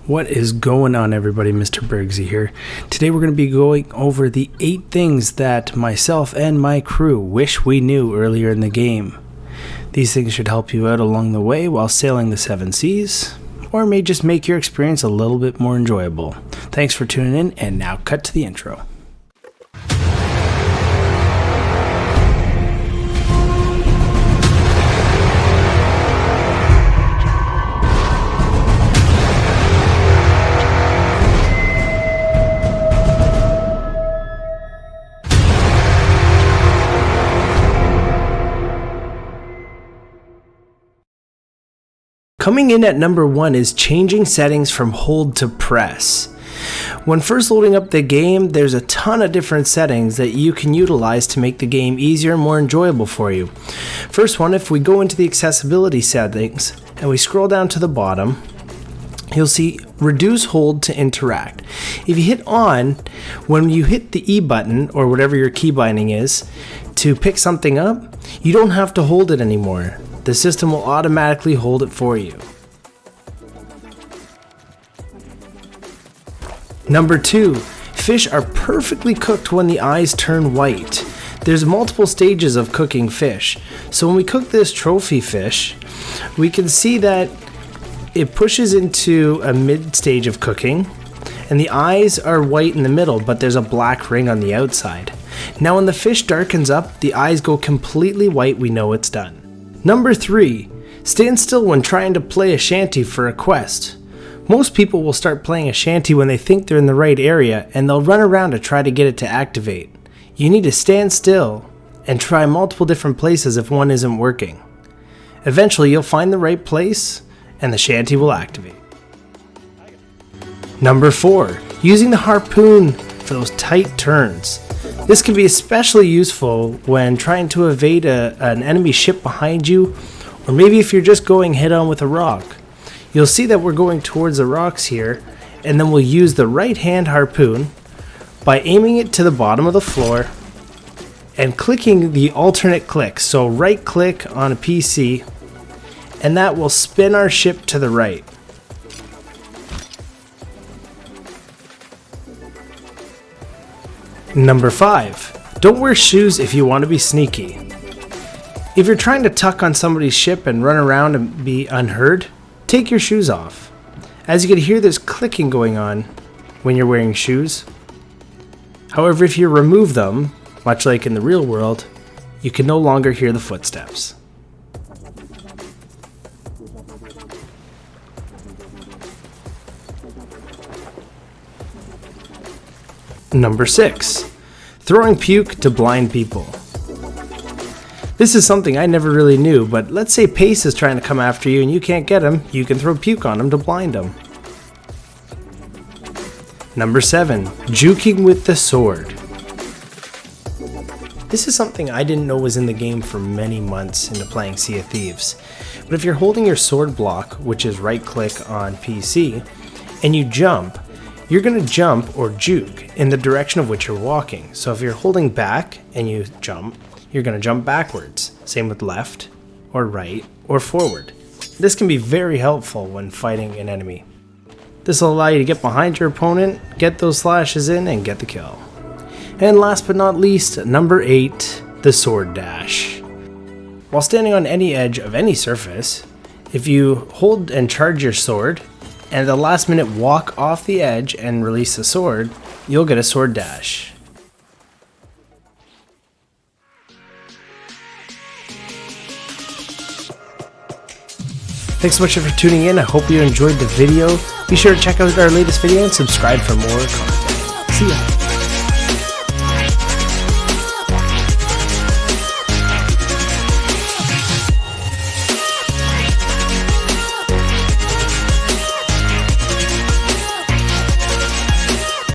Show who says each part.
Speaker 1: What is going on, everybody? Mr. Bergsy here. Today we're going to be going over the 8 things that myself and my crew wish we knew earlier in the game. These things should help you out along the way while sailing the 7 seas, or may just make your experience a little bit more enjoyable. Thanks for tuning in, and now cut to the intro. Coming in at number 1 is changing settings from hold to press. When first loading up the game, there's a ton of different settings that you can utilize to make the game easier and more enjoyable for you. First one, if we go into the accessibility settings and we scroll down to the bottom, you'll see reduce hold to interact. If you hit on, when you hit the E button or whatever your key binding is to pick something up, you don't have to hold it anymore. The system will automatically hold it for you. Number 2, fish are perfectly cooked when the eyes turn white. There's multiple stages of cooking fish. So when we cook this trophy fish, we can see that it pushes into a mid stage of cooking, and the eyes are white in the middle, but there's a black ring on the outside. Now when the fish darkens up, the eyes go completely white, we know it's done. Number 3, stand still when trying to play a shanty for a quest. Most people will start playing a shanty when they think they're in the right area, and they'll run around to try to get it to activate. You need to stand still and try multiple different places if one isn't working. Eventually you'll find the right place and the shanty will activate. Number 4, using the harpoon for those tight turns. This can be especially useful when trying to evade an enemy ship behind you, or maybe if you're just going head on with a rock. You'll see that we're going towards the rocks here, and then we'll use the right hand harpoon by aiming it to the bottom of the floor and clicking the alternate click. So right click on a PC, and that will spin our ship to the right. Number 5, don't wear shoes if you want to be sneaky. If you're trying to tuck on somebody's ship and run around and be unheard, take your shoes off. As you can hear, there's clicking going on when you're wearing shoes. However, if you remove them, much like in the real world, you can no longer hear the footsteps. Number 6, throwing puke to blind people. This is something I never really knew, but let's say Pace is trying to come after you and you can't get him, you can throw puke on him to blind him. Number 7, juking with the sword. This is something I didn't know was in the game for many months into playing Sea of Thieves. But if you're holding your sword block, which is right click on PC, and you jump, you're going to jump or juke in the direction of which you're walking. So if you're holding back and you jump, you're going to jump backwards. Same with left or right or forward. This can be very helpful when fighting an enemy. This will allow you to get behind your opponent, get those slashes in, and get the kill. And last but not least, number 8, the sword dash. While standing on any edge of any surface, if you hold and charge your sword, and at the last minute walk off the edge and release the sword, you'll get a sword dash. Thanks so much for tuning in. I hope you enjoyed the video. Be sure to check out our latest video and subscribe for more content. See ya.